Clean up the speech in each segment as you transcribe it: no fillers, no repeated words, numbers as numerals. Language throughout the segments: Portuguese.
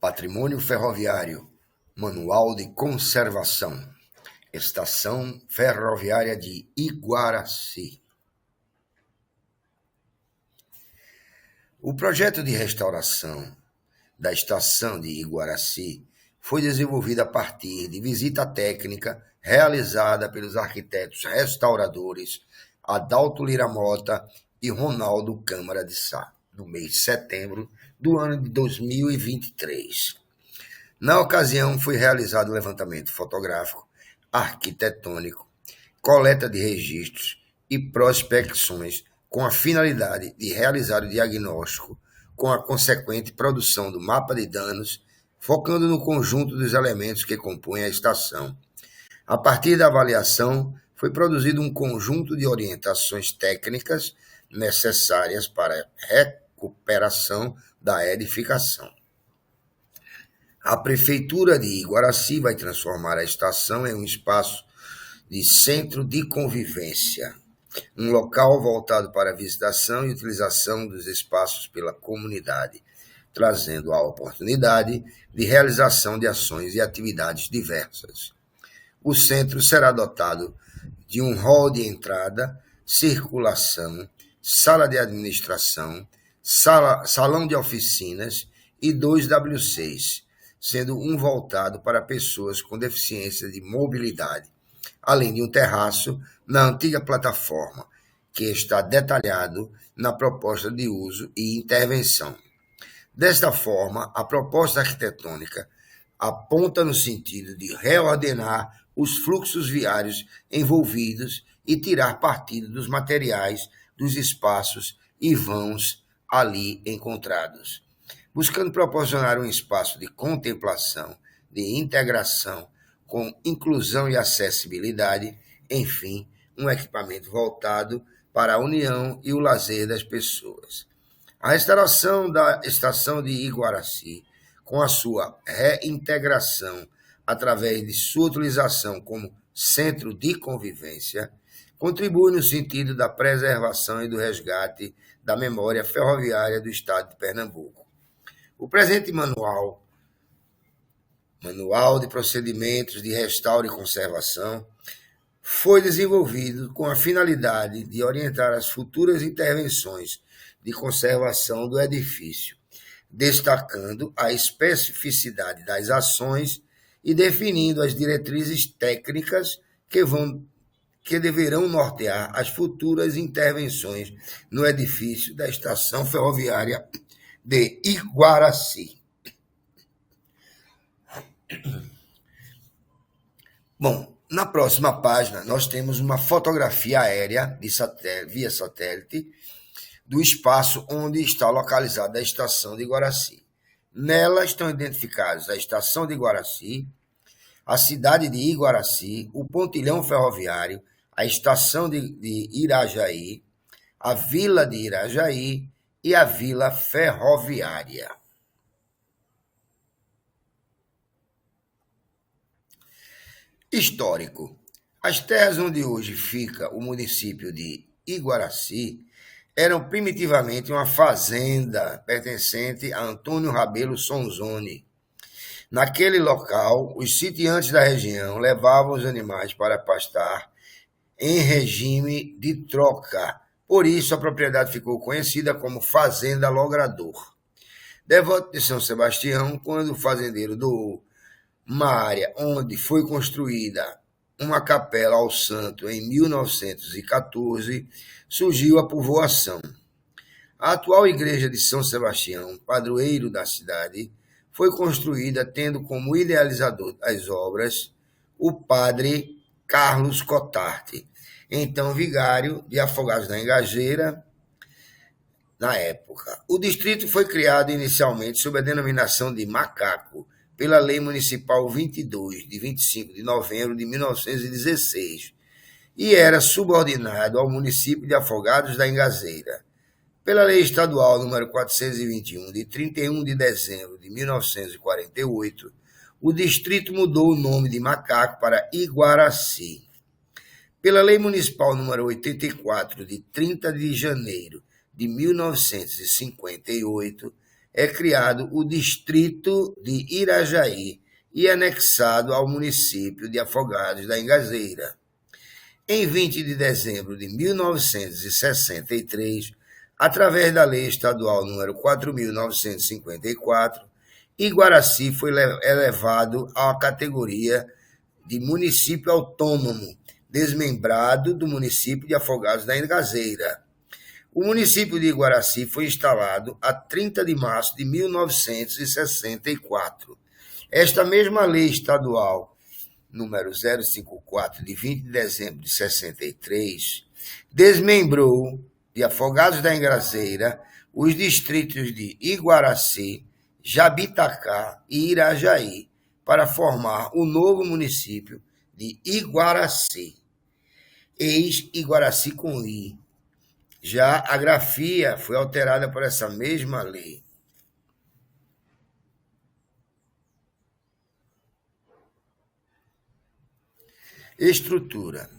Patrimônio Ferroviário, Manual de Conservação, Estação Ferroviária de Iguaracy. O projeto de restauração da estação de Iguaracy foi desenvolvido a partir de visita técnica realizada pelos arquitetos restauradores Adalto Lira Mota e Ronaldo Câmara de Sá, no mês de setembro do ano de 2023. Na ocasião, foi realizado o levantamento fotográfico, arquitetônico, coleta de registros e prospecções com a finalidade de realizar o diagnóstico com a consequente produção do mapa de danos, focando no conjunto dos elementos que compõem a estação. A partir da avaliação, foi produzido um conjunto de orientações técnicas necessárias para a recuperação da edificação. A Prefeitura de Iguaracy vai transformar a estação em um espaço de centro de convivência, um local voltado para a visitação e utilização dos espaços pela comunidade, trazendo a oportunidade de realização de ações e atividades diversas. O centro será dotado de um hall de entrada, circulação, sala de administração, salão de oficinas e 2 W6, sendo um voltado para pessoas com deficiência de mobilidade, além de um terraço na antiga plataforma, que está detalhado na proposta de uso e intervenção. Desta forma, a proposta arquitetônica aponta no sentido de reordenar os fluxos viários envolvidos e tirar partido dos materiais, dos espaços e vãos ali encontrados, buscando proporcionar um espaço de contemplação, de integração, com inclusão e acessibilidade, enfim, um equipamento voltado para a união e o lazer das pessoas. A restauração da estação de Iguaracy, com a sua reintegração através de sua utilização como centro de convivência, contribui no sentido da preservação e do resgate da memória ferroviária do Estado de Pernambuco. O presente Manual de Procedimentos de Restauro e Conservação, foi desenvolvido com a finalidade de orientar as futuras intervenções de conservação do edifício, destacando a especificidade das ações e definindo as diretrizes técnicas que deverão nortear as futuras intervenções no edifício da Estação Ferroviária de Iguaracy. Bom, na próxima página nós temos uma fotografia aérea via satélite do espaço onde está localizada a estação de Iguaracy. Nela estão identificados a estação de Iguaracy, a cidade de Iguaracy, o pontilhão ferroviário, a estação de Irajaí, a vila de Irajaí e a vila ferroviária. Histórico. As terras onde hoje fica o município de Iguaracy eram primitivamente uma fazenda pertencente a Antônio Rabelo Sonzoni. Naquele local, os sitiantes da região levavam os animais para pastar em regime de troca. Por isso, a propriedade ficou conhecida como Fazenda Logrador. Devoto de São Sebastião, quando o fazendeiro doou uma área onde foi construída uma capela ao santo em 1914, surgiu a povoação. A atual igreja de São Sebastião, padroeiro da cidade, foi construída tendo como idealizador das obras o padre Carlos Cotarte, então vigário de Afogados da Engageira na época. O distrito foi criado inicialmente sob a denominação de Macaco, pela Lei Municipal 22, de 25 de novembro de 1916, e era subordinado ao município de Afogados da Engazeira. Pela Lei Estadual número 421, de 31 de dezembro de 1948, o distrito mudou o nome de Macaco para Iguaracy. Pela Lei Municipal número 84, de 30 de janeiro de 1958, é criado o distrito de Irajaí e anexado ao município de Afogados da Ingazeira. Em 20 de dezembro de 1963, através da Lei Estadual número 4.954, Iguaracy foi elevado à categoria de município autônomo, desmembrado do município de Afogados da Ingazeira. O município de Iguaracy foi instalado a 30 de março de 1964. Esta mesma lei estadual, número 054, de 20 de dezembro de 63, desmembrou de Afogados da Ingazeira os distritos de Iguaracy, Jabitacá e Irajaí, para formar o novo município de Iguaracy. Eis Iguaracy com I. Já a grafia foi alterada por essa mesma lei. Estrutura.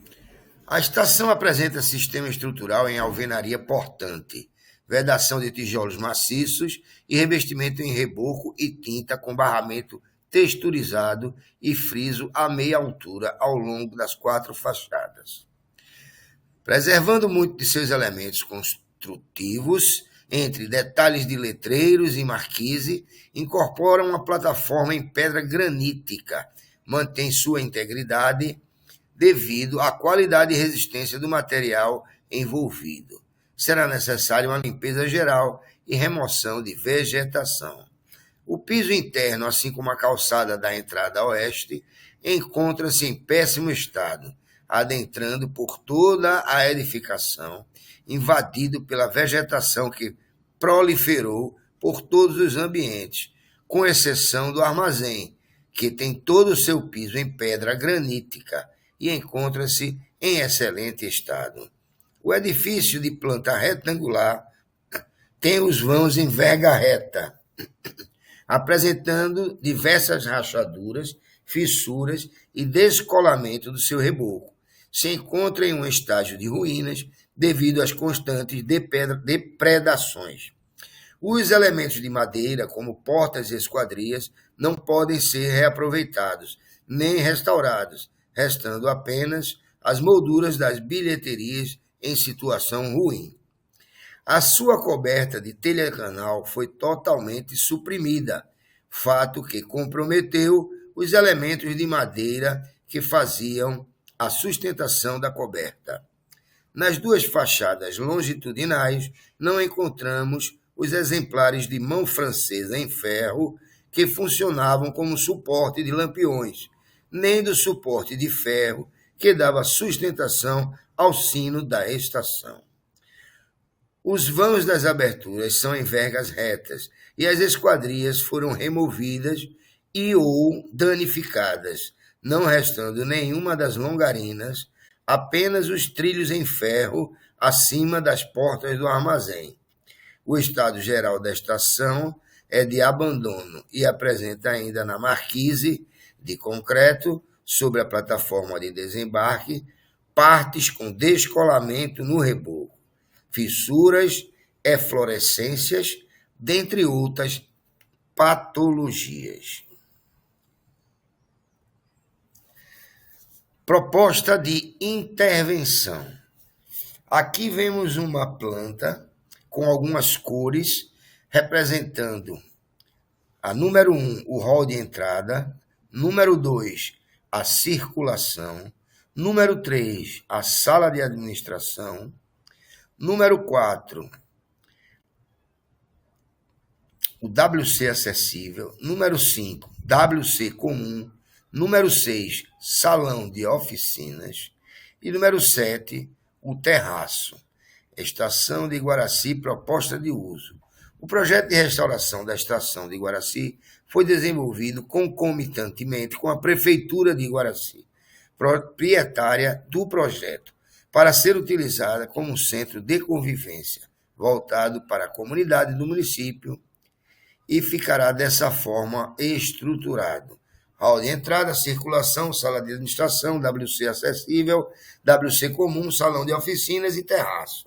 A estação apresenta sistema estrutural em alvenaria portante, vedação de tijolos maciços e revestimento em reboco e tinta com barramento texturizado e friso a meia altura ao longo das 4 fachadas. Preservando muito de seus elementos construtivos, entre detalhes de letreiros e marquise, incorpora uma plataforma em pedra granítica, mantém sua integridade devido à qualidade e resistência do material envolvido. Será necessária uma limpeza geral e remoção de vegetação. O piso interno, assim como a calçada da entrada oeste, encontra-se em péssimo estado, adentrando por toda a edificação, invadido pela vegetação que proliferou por todos os ambientes, com exceção do armazém, que tem todo o seu piso em pedra granítica e encontra-se em excelente estado. O edifício de planta retangular tem os vãos em verga reta, apresentando diversas rachaduras, fissuras e descolamento do seu reboco. Se encontra em um estágio de ruínas devido às constantes depredações. Os elementos de madeira, como portas e esquadrias, não podem ser reaproveitados, nem restaurados, restando apenas as molduras das bilheterias em situação ruim. A sua coberta de telha-canal foi totalmente suprimida, fato que comprometeu os elementos de madeira que faziam a sustentação da coberta. Nas 2 fachadas longitudinais, não encontramos os exemplares de mão francesa em ferro que funcionavam como suporte de lampiões, nem do suporte de ferro que dava sustentação ao sino da estação. Os vãos das aberturas são em vergas retas e as esquadrias foram removidas e ou danificadas, não restando nenhuma das longarinas, apenas os trilhos em ferro acima das portas do armazém. O estado geral da estação é de abandono e apresenta ainda na marquise de concreto, sobre a plataforma de desembarque, partes com descolamento no reboco, fissuras, eflorescências, dentre outras patologias. Proposta de intervenção. Aqui vemos uma planta com algumas cores representando a número 1, o hall de entrada, número 2, a circulação, número 3, a sala de administração, número 4, o WC acessível, número 5, WC comum, número 6, salão de oficinas e número 7, o terraço. Estação de Iguaracy, proposta de uso. O projeto de restauração da estação de Iguaracy foi desenvolvido concomitantemente com a Prefeitura de Iguaracy, proprietária do projeto, para ser utilizada como centro de convivência, voltado para a comunidade do município, e ficará dessa forma estruturado. Hall de entrada, circulação, sala de administração, WC acessível, WC comum, salão de oficinas e terraço.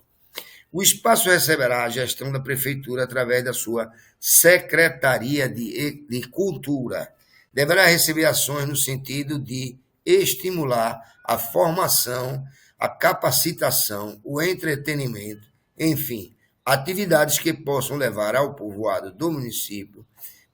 O espaço receberá a gestão da Prefeitura através da sua Secretaria de Cultura. Deverá receber ações no sentido de estimular a formação, a capacitação, o entretenimento, enfim, atividades que possam levar ao povoado do município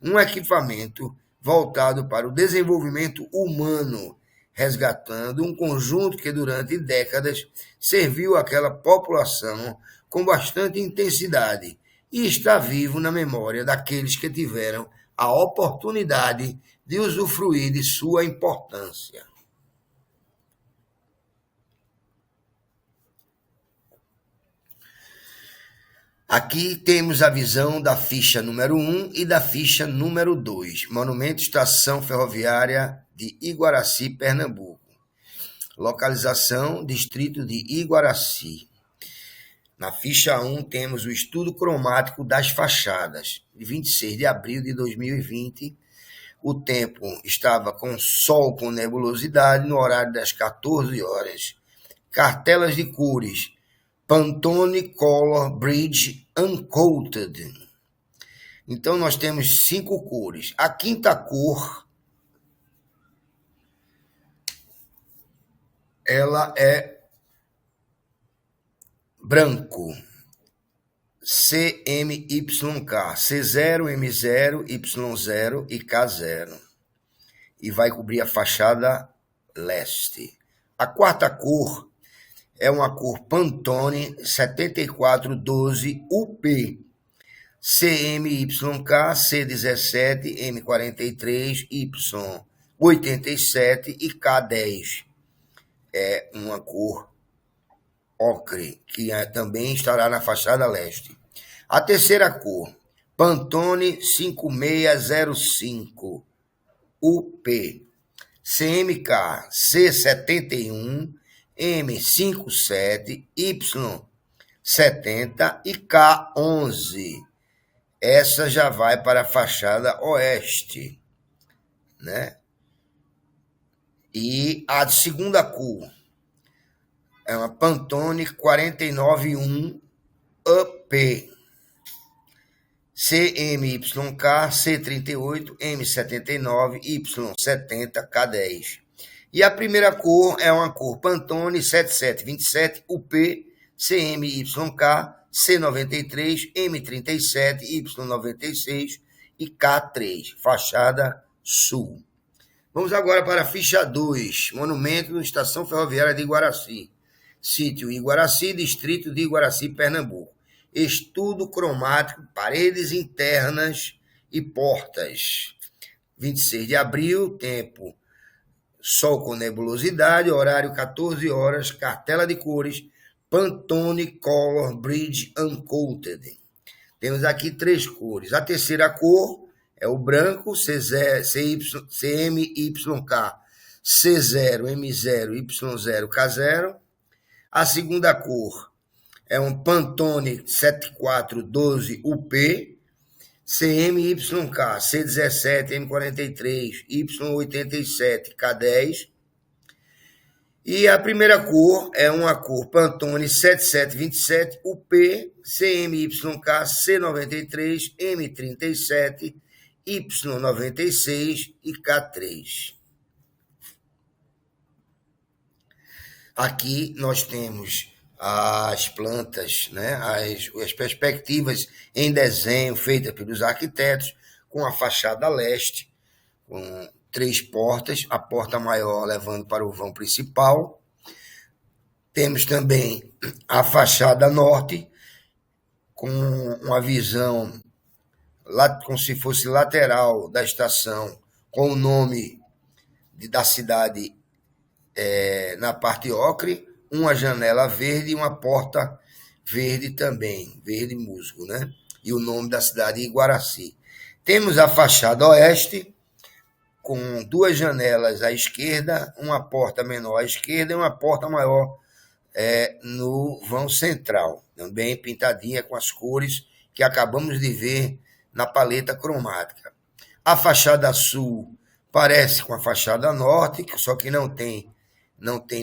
um equipamento voltado para o desenvolvimento humano, resgatando um conjunto que durante décadas serviu àquela população com bastante intensidade e está vivo na memória daqueles que tiveram a oportunidade de usufruir de sua importância. Aqui temos a visão da ficha número 1 e da ficha número 2, Monumento Estação Ferroviária de Iguaracy, Pernambuco. Localização, Distrito de Iguaracy. Na ficha 1 temos o estudo cromático das fachadas, de 26 de abril de 2020. O tempo estava com sol com nebulosidade no horário das 14 horas. Cartelas de cores, Pantone Color Bridge Uncoated. Então, nós temos 5 cores. A quinta cor, ela é branco. CMYK, C0, M0, Y0 e K0. E vai cobrir a fachada leste. A quarta cor é uma cor Pantone 7412 UP, CMYK, C17, M43, Y87 e K10. É uma cor ocre, que também estará na fachada leste. A terceira cor, Pantone 5605 UP, CMK, C71, M57, Y70 e K11. Essa já vai para a fachada oeste, né? E a segunda cor é uma Pantone 491 UP, CMYK, C38, M79, Y70, K10. E a primeira cor é uma cor Pantone 7727 UP, CMYK, C93, M37, Y96 e K3, fachada sul. Vamos agora para a ficha 2, Monumento Estação Ferroviária de Iguaracy. Sítio Iguaracy, Distrito de Iguaracy, Pernambuco. Estudo cromático, paredes internas e portas. 26 de abril, tempo sol com nebulosidade, horário 14 horas, cartela de cores, Pantone Color Bridge Uncoated. Temos aqui 3 cores. A terceira cor é o branco, CMYK, C0, M0, Y0, K0. A segunda cor é um Pantone 7412 UP, CMYK, C17, M43, Y87, K10. E a primeira cor é uma cor Pantone 7727 UP, CMYK, C93, M37, Y96 e K3. Aqui nós temos as plantas, né, as perspectivas em desenho feitas pelos arquitetos, com a fachada leste, com 3 portas, a porta maior levando para o vão principal. Temos também a fachada norte, com uma visão como se fosse lateral da estação, com o nome da cidade na parte ocre, uma janela verde e uma porta verde também, verde musgo, né? E o nome da cidade Iguaracy. Temos a fachada oeste, com 2 janelas à esquerda, uma porta menor à esquerda e uma porta maior no vão central, também pintadinha com as cores que acabamos de ver na paleta cromática. A fachada sul parece com a fachada norte, só que não tem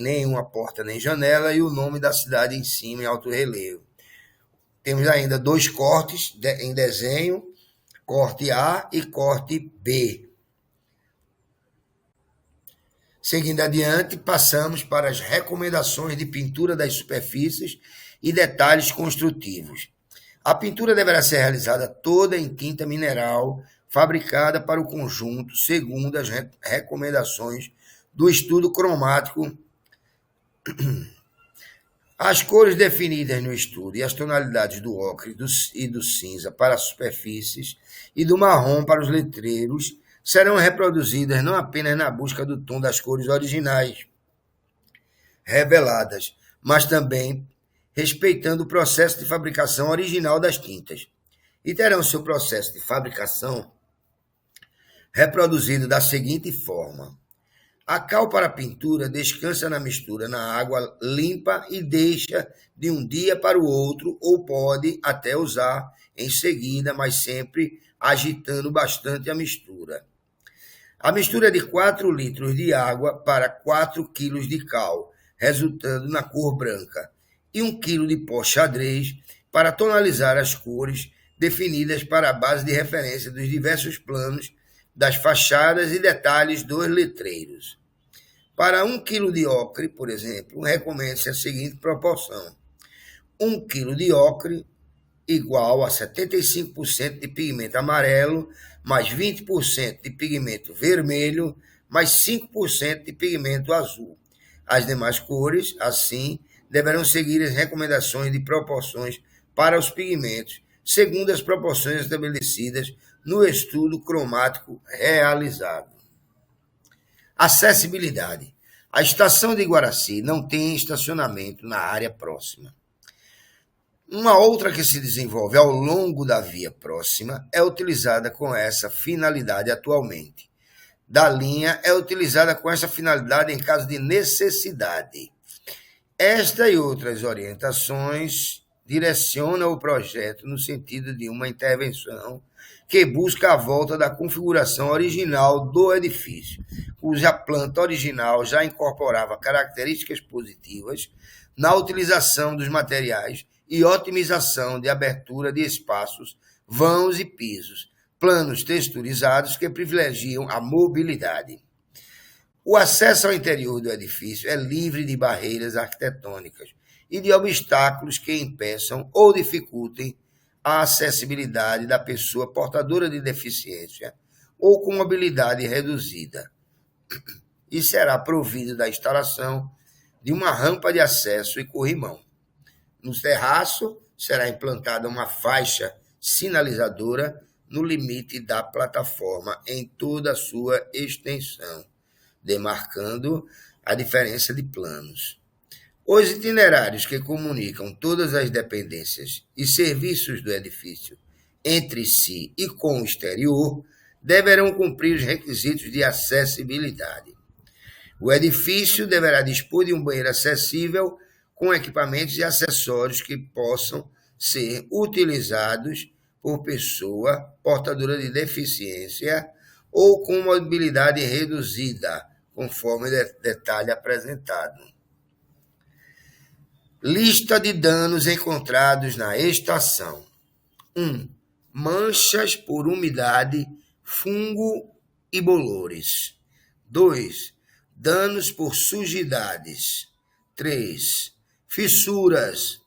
nenhuma porta nem janela, e o nome da cidade em cima em alto relevo. Temos ainda dois cortes em desenho, corte A e corte B. Seguindo adiante, passamos para as recomendações de pintura das superfícies e detalhes construtivos. A pintura deverá ser realizada toda em tinta mineral, fabricada para o conjunto, segundo as recomendações do estudo cromático. As cores definidas no estudo e as tonalidades do ocre e do cinza para as superfícies e do marrom para os letreiros serão reproduzidas não apenas na busca do tom das cores originais reveladas, mas também respeitando o processo de fabricação original das tintas, e terão seu processo de fabricação reproduzido da seguinte forma: a cal para a pintura descansa na mistura na água limpa e deixa de um dia para o outro, ou pode até usar em seguida, mas sempre agitando bastante a mistura. A mistura é de 4 litros de água para 4 quilos de cal, resultando na cor branca, e 1 quilo de pó xadrez para tonalizar as cores definidas para a base de referência dos diversos planos das fachadas e detalhes dos letreiros. Para 1 quilo de ocre, por exemplo, recomenda-se a seguinte proporção: 1 quilo de ocre igual a 75% de pigmento amarelo, mais 20% de pigmento vermelho, mais 5% de pigmento azul. As demais cores, assim, deverão seguir as recomendações de proporções para os pigmentos, segundo as proporções estabelecidas no estudo cromático realizado. Acessibilidade. A estação de Iguaracy não tem estacionamento na área próxima. Uma outra que se desenvolve ao longo da via próxima é utilizada com essa finalidade atualmente. Da linha é utilizada com essa finalidade em caso de necessidade. Esta e outras orientações direcionam o projeto no sentido de uma intervenção que busca a volta da configuração original do edifício, cuja planta original já incorporava características positivas na utilização dos materiais e otimização de abertura de espaços, vãos e pisos, planos texturizados que privilegiam a mobilidade. O acesso ao interior do edifício é livre de barreiras arquitetônicas e de obstáculos que impeçam ou dificultem a acessibilidade da pessoa portadora de deficiência ou com mobilidade reduzida, e será provido da instalação de uma rampa de acesso e corrimão. No terraço será implantada uma faixa sinalizadora no limite da plataforma em toda a sua extensão, demarcando a diferença de planos. Os itinerários que comunicam todas as dependências e serviços do edifício entre si e com o exterior deverão cumprir os requisitos de acessibilidade. O edifício deverá dispor de um banheiro acessível com equipamentos e acessórios que possam ser utilizados por pessoa portadora de deficiência ou com mobilidade reduzida, conforme detalhe apresentado. Lista de danos encontrados na estação. 1. Manchas por umidade, fungo e bolores. 2. Danos por sujidades. 3. Fissuras.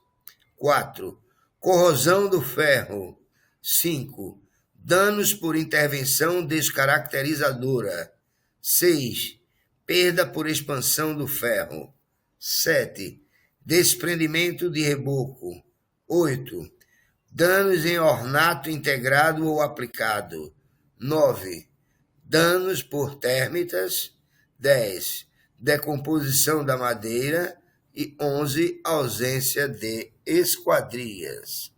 4. Corrosão do ferro. 5. Danos por intervenção descaracterizadora. 6. Perda por expansão do ferro. 7. Desprendimento de reboco. 8. Danos em ornato integrado ou aplicado. 9. Danos por térmitas. 10. Decomposição da madeira. E 11. Ausência de esquadrias.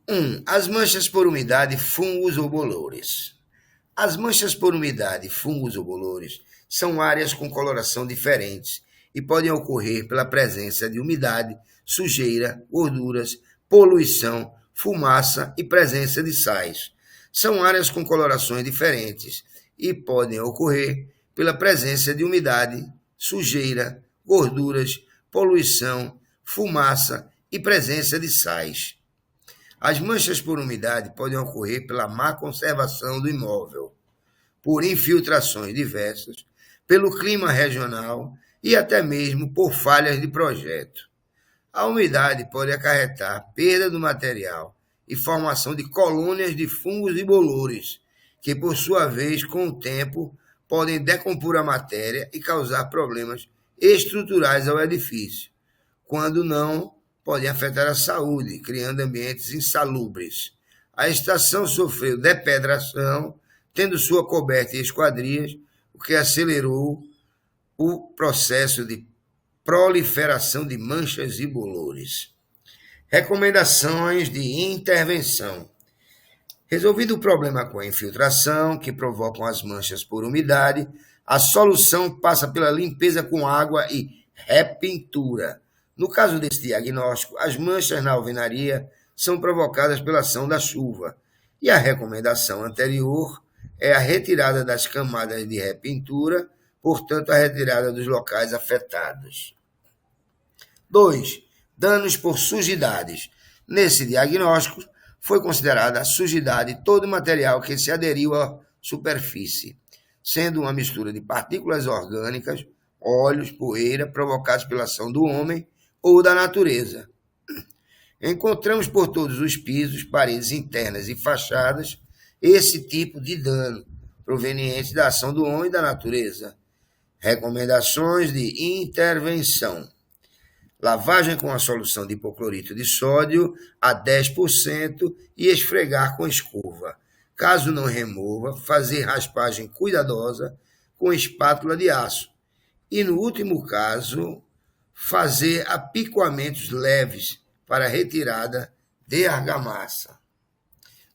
1. As manchas por umidade, fungos ou bolores. As manchas por umidade, fungos ou bolores são áreas com coloração diferentes e podem ocorrer pela presença de umidade, sujeira, gorduras, poluição, fumaça e presença de sais. São áreas com colorações diferentes e podem ocorrer pela presença de umidade, sujeira, gorduras, poluição, fumaça e presença de sais. As manchas por umidade podem ocorrer pela má conservação do imóvel, por infiltrações diversas, pelo clima regional e até mesmo por falhas de projeto. A umidade pode acarretar perda do material e formação de colônias de fungos e bolores, que, por sua vez, com o tempo, podem decompor a matéria e causar problemas estruturais ao edifício. Quando não, podem afetar a saúde, criando ambientes insalubres. A estação sofreu depedração, tendo sua coberta em esquadrias, o que acelerou o processo de proliferação de manchas e bolores. Recomendações de intervenção. Resolvido o problema com a infiltração, que provocam as manchas por umidade, a solução passa pela limpeza com água e repintura. No caso desse diagnóstico, as manchas na alvenaria são provocadas pela ação da chuva, e a recomendação anterior é a retirada das camadas de repintura, portanto, a retirada dos locais afetados. 2. Danos por sujidades. Nesse diagnóstico, foi considerada a sujidade todo material que se aderiu à superfície, sendo uma mistura de partículas orgânicas, óleos, poeira, provocados pela ação do homem ou da natureza. Encontramos por todos os pisos, paredes internas e fachadas esse tipo de dano, proveniente da ação do homem e da natureza. Recomendações de intervenção. Lavagem com a solução de hipoclorito de sódio a 10% e esfregar com escova. Caso não remova, fazer raspagem cuidadosa com espátula de aço. E no último caso, fazer apicoamentos leves para retirada de argamassa.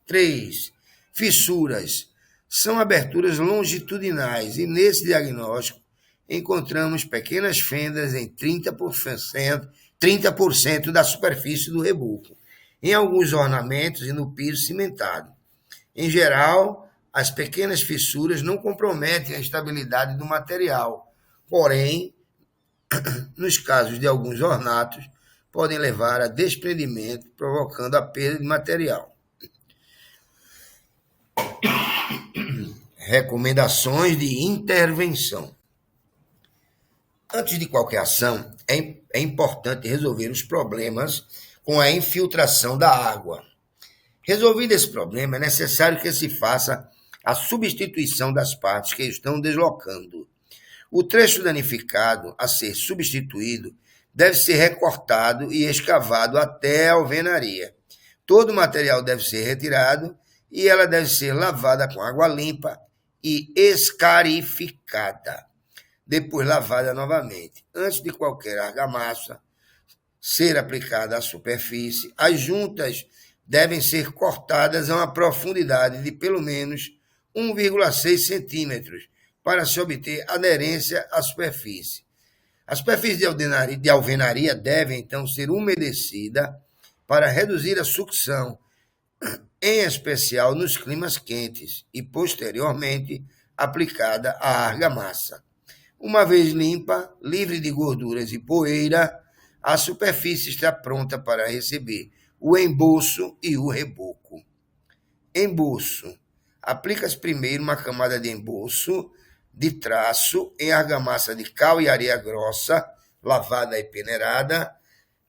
3. Fissuras. São aberturas longitudinais e nesse diagnóstico encontramos pequenas fendas em 30% da superfície do reboco, em alguns ornamentos e no piso cimentado. Em geral, as pequenas fissuras não comprometem a estabilidade do material, porém, nos casos de alguns ornatos, podem levar a desprendimento, provocando a perda de material. Recomendações de intervenção. Antes de qualquer ação, é importante resolver os problemas com a infiltração da água. Resolvido esse problema, é necessário que se faça a substituição das partes que estão deslocando. O trecho danificado a ser substituído deve ser recortado e escavado até a alvenaria. Todo o material deve ser retirado e ela deve ser lavada com água limpa e escarificada. Depois lavada novamente. Antes de qualquer argamassa ser aplicada à superfície, as juntas devem ser cortadas a uma profundidade de pelo menos 1,6 centímetros para se obter aderência à superfície. A superfície de alvenaria deve, então, ser umedecida para reduzir a sucção, em especial nos climas quentes, e, posteriormente, aplicada a argamassa. Uma vez limpa, livre de gorduras e poeira, a superfície está pronta para receber o embolso e o reboco. Embolso. Aplica-se primeiro uma camada de embolso de traço em argamassa de cal e areia grossa, lavada e peneirada,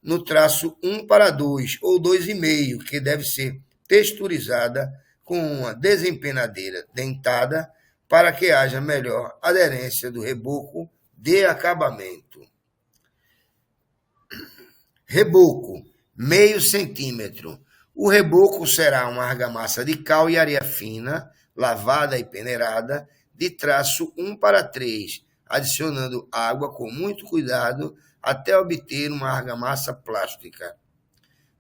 no traço 1:2 ou 2,5, que deve ser texturizada com uma desempenadeira dentada para que haja melhor aderência do reboco de acabamento. Reboco, meio centímetro. O reboco será uma argamassa de cal e areia fina, lavada e peneirada, de traço 1:3, adicionando água com muito cuidado até obter uma argamassa plástica.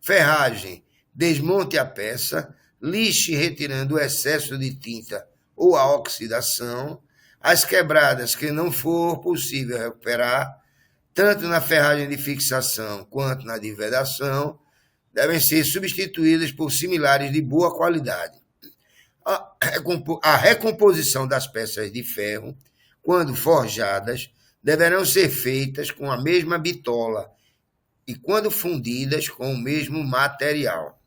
Ferragem, desmonte a peça, lixe retirando o excesso de tinta ou a oxidação, as quebradas que não for possível recuperar, tanto na ferragem de fixação quanto na de vedação, devem ser substituídas por similares de boa qualidade. A recomposição das peças de ferro, quando forjadas, deverão ser feitas com a mesma bitola e quando fundidas com o mesmo material.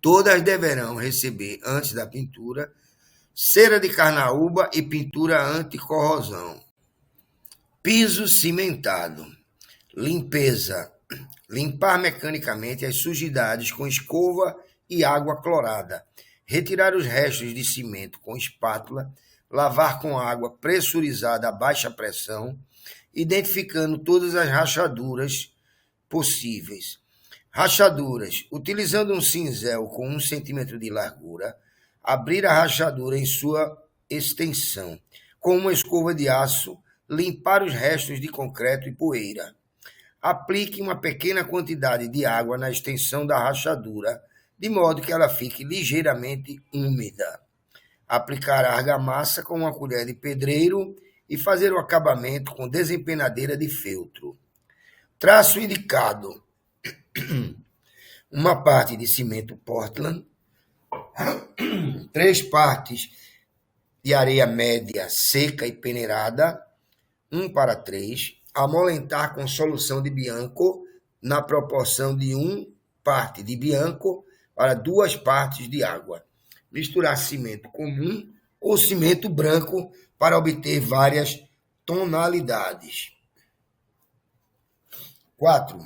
Todas deverão receber, antes da pintura, cera de carnaúba e pintura anticorrosão. Piso cimentado. Limpeza. Limpar mecanicamente as sujidades com escova e água clorada. Retirar os restos de cimento com espátula. Lavar com água pressurizada a baixa pressão, identificando todas as rachaduras possíveis. Rachaduras. Utilizando um cinzel com 1 centímetro de largura, abrir a rachadura em sua extensão. Com uma escova de aço, limpar os restos de concreto e poeira. Aplique uma pequena quantidade de água na extensão da rachadura, de modo que ela fique ligeiramente úmida. Aplicar a argamassa com uma colher de pedreiro e fazer o acabamento com desempenadeira de feltro. Traço indicado. Uma parte de cimento Portland, 3 partes de areia média seca e peneirada, 1:3, amolentar com solução de Bianco na proporção de 1 parte de Bianco para 2 partes de água. Misturar cimento comum ou cimento branco para obter várias tonalidades. 4.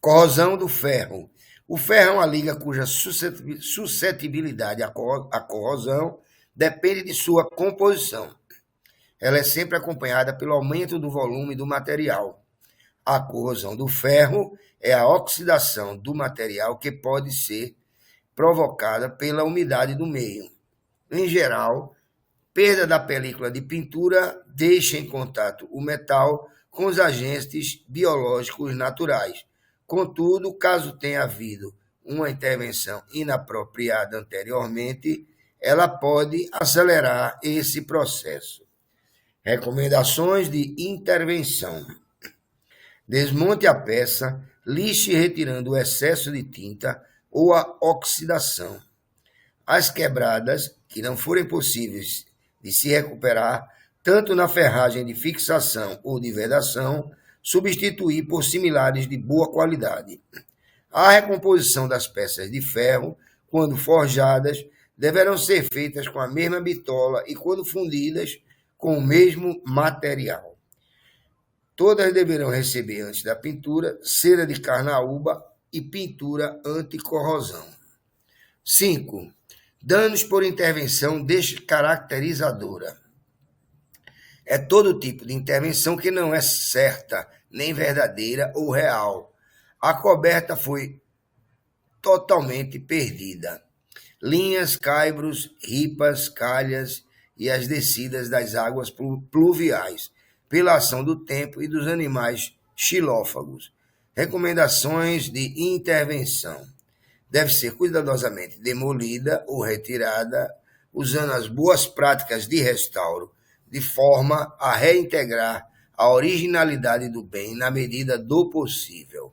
Corrosão do ferro. O ferro é uma liga cuja suscetibilidade à corrosão depende de sua composição. Ela é sempre acompanhada pelo aumento do volume do material. A corrosão do ferro é a oxidação do material que pode ser provocada pela umidade do meio. Em geral, perda da película de pintura deixa em contato o metal com os agentes biológicos naturais. Contudo, caso tenha havido uma intervenção inapropriada anteriormente, ela pode acelerar esse processo. Recomendações de intervenção. Desmonte a peça, lixe retirando o excesso de tinta ou a oxidação. As quebradas, que não forem possíveis de se recuperar, tanto na ferragem de fixação ou de vedação, substituir por similares de boa qualidade. A recomposição das peças de ferro, quando forjadas, deverão ser feitas com a mesma bitola e, quando fundidas, com o mesmo material. Todas deverão receber, antes da pintura, cera de carnaúba e pintura anticorrosão. 5. Danos por intervenção descaracterizadora. É todo tipo de intervenção que não é certa, nem verdadeira ou real. A coberta foi totalmente perdida. Linhas, caibros, ripas, calhas e as descidas das águas pluviais, pela ação do tempo e dos animais xilófagos. Recomendações de intervenção. Deve ser cuidadosamente demolida ou retirada, usando as boas práticas de restauro, de forma a reintegrar a originalidade do bem na medida do possível.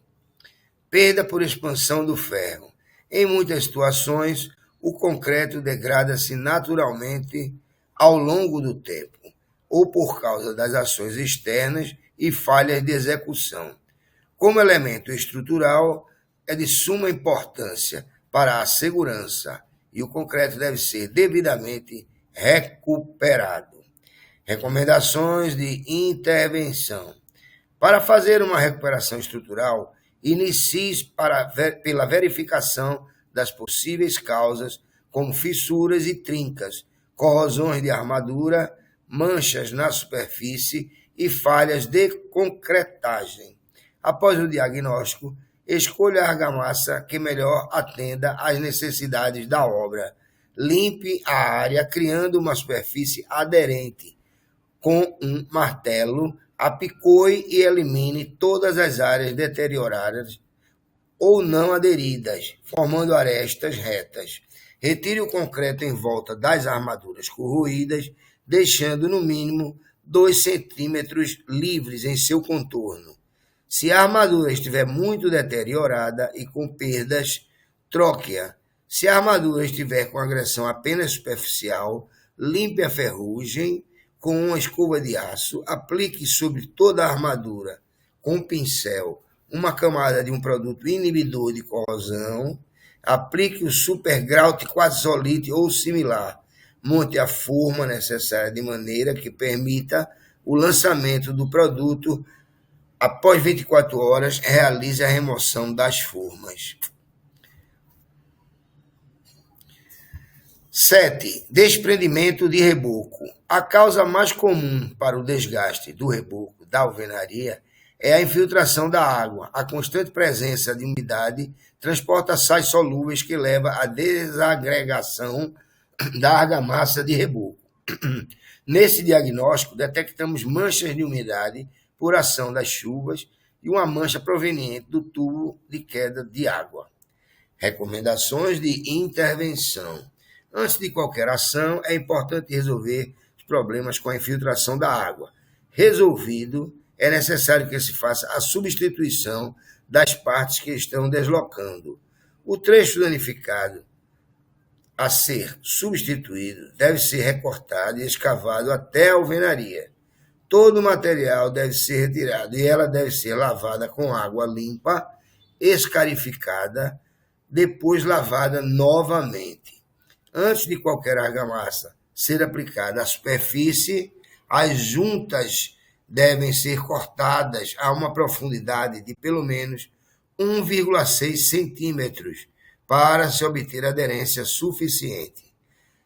Perda por expansão do ferro. Em muitas situações, o concreto degrada-se naturalmente ao longo do tempo, ou por causa das ações externas e falhas de execução. Como elemento estrutural, é de suma importância para a segurança e o concreto deve ser devidamente recuperado. Recomendações de intervenção. Para fazer uma recuperação estrutural, inicie pela verificação das possíveis causas, como fissuras e trincas, corrosões de armadura, manchas na superfície e falhas de concretagem. Após o diagnóstico, escolha a argamassa que melhor atenda às necessidades da obra. Limpe a área criando uma superfície aderente. Com um martelo, apicoe e elimine todas as áreas deterioradas ou não aderidas, formando arestas retas. Retire o concreto em volta das armaduras corroídas, deixando no mínimo 2 centímetros livres em seu contorno. Se a armadura estiver muito deteriorada e com perdas, troque-a. Se a armadura estiver com agressão apenas superficial, limpe a ferrugem com uma escova de aço, aplique sobre toda a armadura com um pincel uma camada de um produto inibidor de corrosão, aplique o supergrout quartzolite ou similar, monte a forma necessária de maneira que permita o lançamento do produto. Após 24 horas, realize a remoção das formas. 7. Desprendimento de reboco. A causa mais comum para o desgaste do reboco da alvenaria é a infiltração da água. A constante presença de umidade transporta sais solúveis que leva à desagregação da argamassa de reboco. Nesse diagnóstico, detectamos manchas de umidade por ação das chuvas e uma mancha proveniente do tubo de queda de água. Recomendações de intervenção. Antes de qualquer ação, é importante resolver os problemas com a infiltração da água. Resolvido, é necessário que se faça a substituição das partes que estão deslocando. O trecho danificado a ser substituído deve ser recortado e escavado até a alvenaria. Todo o material deve ser retirado e ela deve ser lavada com água limpa, escarificada, depois lavada novamente. Antes de qualquer argamassa ser aplicada à superfície, as juntas devem ser cortadas a uma profundidade de pelo menos 1,6 centímetros para se obter aderência suficiente.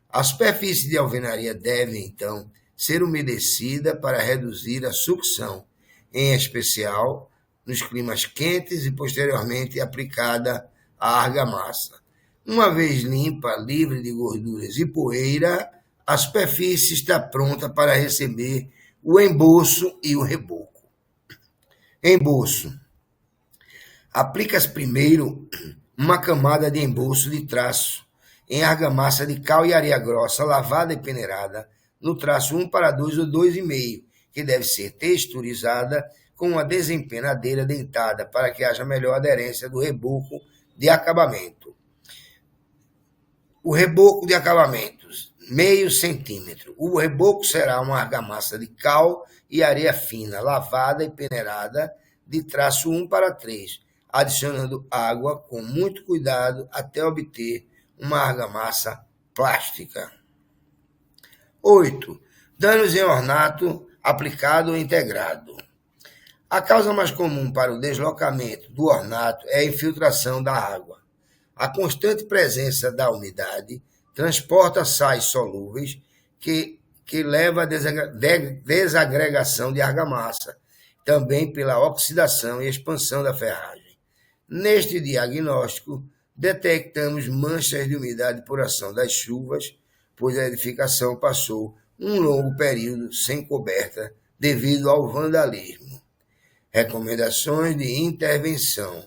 A superfície de alvenaria deve, então, ser umedecida para reduzir a sucção, em especial nos climas quentes e posteriormente aplicada a argamassa. Uma vez limpa, livre de gorduras e poeira, a superfície está pronta para receber o emboço e o reboco. Emboço. Aplica-se primeiro uma camada de emboço de traço em argamassa de cal e areia grossa, lavada e peneirada, no traço 1:2 ou 2,5, que deve ser texturizada com uma desempenadeira dentada para que haja melhor aderência do reboco de acabamento. O reboco de acabamentos, 0,5 centímetro. O reboco será uma argamassa de cal e areia fina, lavada e peneirada, de traço 1:3, adicionando água com muito cuidado até obter uma argamassa plástica. 8. Danos em ornato aplicado ou integrado. A causa mais comum para o deslocamento do ornato é a infiltração da água. A constante presença da umidade transporta sais solúveis que leva à desagregação de argamassa, também pela oxidação e expansão da ferragem. Neste diagnóstico, detectamos manchas de umidade por ação das chuvas, pois a edificação passou um longo período sem coberta devido ao vandalismo. Recomendações de intervenção.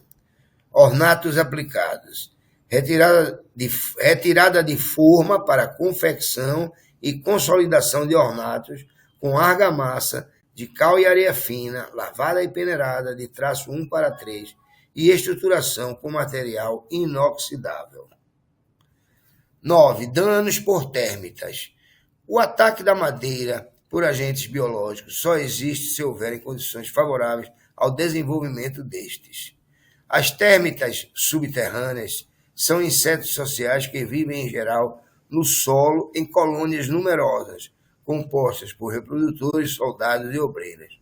Ornatos aplicados. Retirada de forma para confecção e consolidação de ornatos com argamassa de cal e areia fina, lavada e peneirada de traço 1:3 e estruturação com material inoxidável. 9. Danos por térmitas. O ataque da madeira por agentes biológicos só existe se houverem condições favoráveis ao desenvolvimento destes. As térmitas subterrâneas são insetos sociais que vivem, em geral, no solo em colônias numerosas, compostas por reprodutores, soldados e obreiras.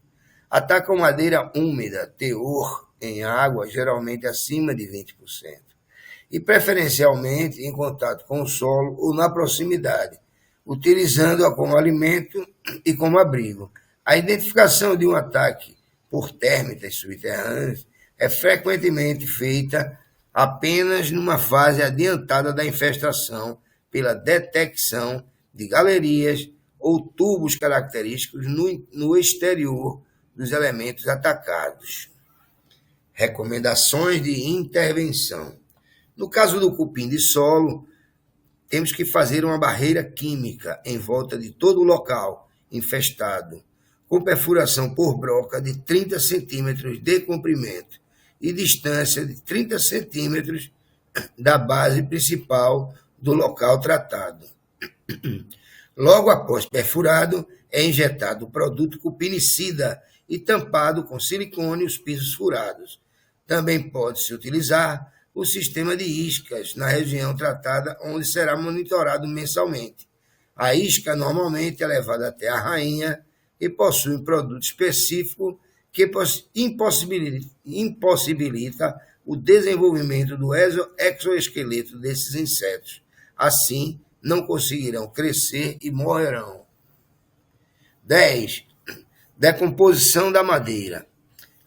Atacam madeira úmida, teor em água geralmente acima de 20%, e preferencialmente em contato com o solo ou na proximidade, utilizando-a como alimento e como abrigo. A identificação de um ataque por térmitas subterrâneas é frequentemente feita apenas numa fase adiantada da infestação pela detecção de galerias ou tubos característicos no exterior dos elementos atacados. Recomendações de intervenção. No caso do cupim de solo, temos que fazer uma barreira química em volta de todo o local infestado, com perfuração por broca de 30 centímetros de comprimento e distância de 30 centímetros da base principal do local tratado. Logo após perfurado, é injetado o produto cupinicida e tampado com silicone os pisos furados. Também pode-se utilizar o sistema de iscas na região tratada, onde será monitorado mensalmente. A isca normalmente é levada até a rainha e possui um produto específico que impossibilita o desenvolvimento do exoesqueleto desses insetos. Assim, não conseguirão crescer e morrerão. 10. Decomposição da madeira.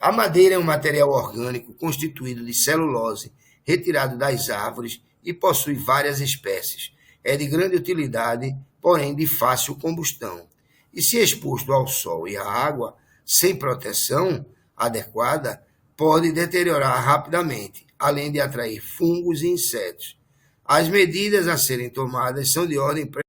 A madeira é um material orgânico constituído de celulose retirado das árvores e possui várias espécies. É de grande utilidade, porém de fácil combustão. E se exposto ao sol e à água, sem proteção adequada, pode deteriorar rapidamente, além de atrair fungos e insetos. As medidas a serem tomadas são de ordem preófagos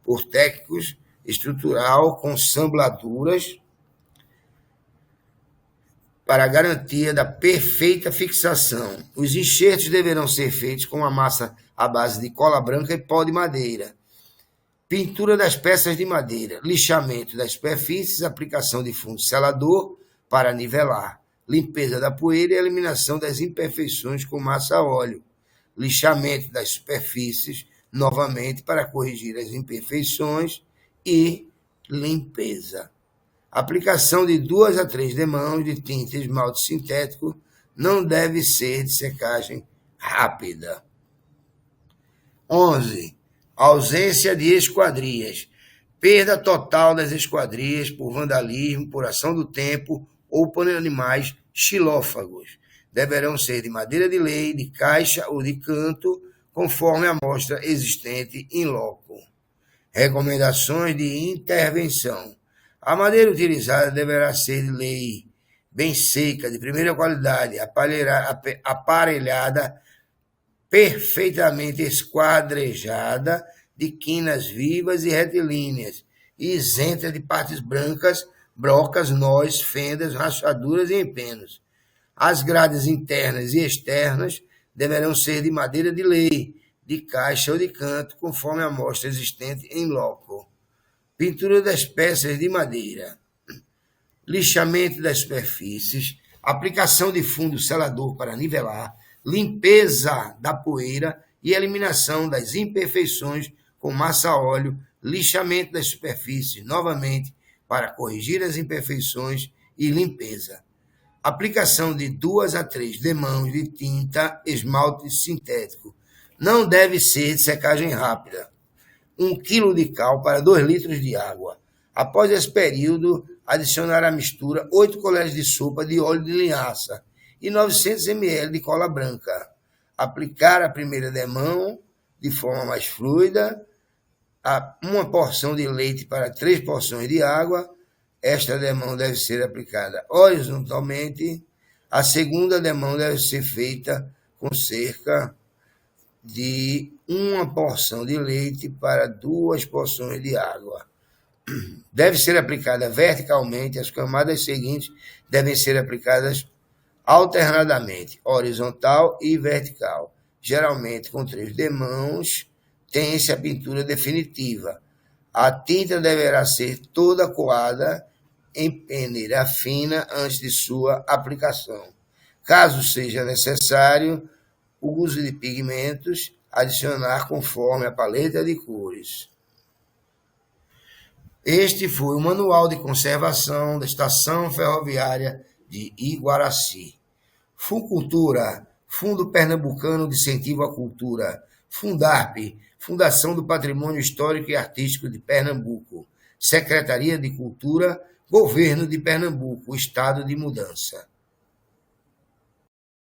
por técnicos estrutural com sambladuras para a garantia da perfeita fixação. Os enxertos deverão ser feitos com uma massa à base de cola branca e pó de madeira. Pintura das peças de madeira, lixamento das superfícies, aplicação de fundo selador para nivelar, limpeza da poeira e eliminação das imperfeições com massa a óleo, lixamento das superfícies, novamente para corrigir as imperfeições e limpeza. Aplicação de 2 a 3 demãos de tinta e esmalte sintético não deve ser de secagem rápida. 11. Ausência de esquadrias. Perda total das esquadrias por vandalismo, por ação do tempo ou por animais xilófagos. Deverão ser de madeira de lei, de caixa ou de canto, conforme a amostra existente em loco. Recomendações de intervenção. A madeira utilizada deverá ser de lei, bem seca, de primeira qualidade, aparelhada, perfeitamente esquadrejada, de quinas vivas e retilíneas, e isenta de partes brancas, brocas, nós, fendas, rachaduras e empenos. As grades internas e externas deverão ser de madeira de lei, de caixa ou de canto, conforme a amostra existente em loco. Pintura das peças de madeira. Lixamento das superfícies, aplicação de fundo selador para nivelar, limpeza da poeira e eliminação das imperfeições com massa a óleo, lixamento das superfícies, novamente, para corrigir as imperfeições e limpeza. Aplicação de 2 a 3 demãos de tinta esmalte sintético. Não deve ser de secagem rápida. 1 kg de cal para 2 litros de água. Após esse período, adicionar à mistura 8 colheres de sopa de óleo de linhaça e 900 ml de cola branca. Aplicar a primeira demão de forma mais fluida, uma porção de leite para 3 porções de água. Esta demão deve ser aplicada horizontalmente. A segunda demão deve ser feita com cerca de 1 porção de leite para 2 porções de água. Deve ser aplicada verticalmente, as camadas seguintes devem ser aplicadas alternadamente, horizontal e vertical. Geralmente, com 3 demãos, tem-se a pintura definitiva. A tinta deverá ser toda coada em peneira fina antes de sua aplicação. Caso seja necessário o uso de pigmentos, adicionar conforme a paleta de cores. Este foi o Manual de Conservação da Estação Ferroviária de Iguaracy. Funcultura, Fundo Pernambucano de Incentivo à Cultura. Fundarp, Fundação do Patrimônio Histórico e Artístico de Pernambuco. Secretaria de Cultura, Governo de Pernambuco, Estado de Mudança.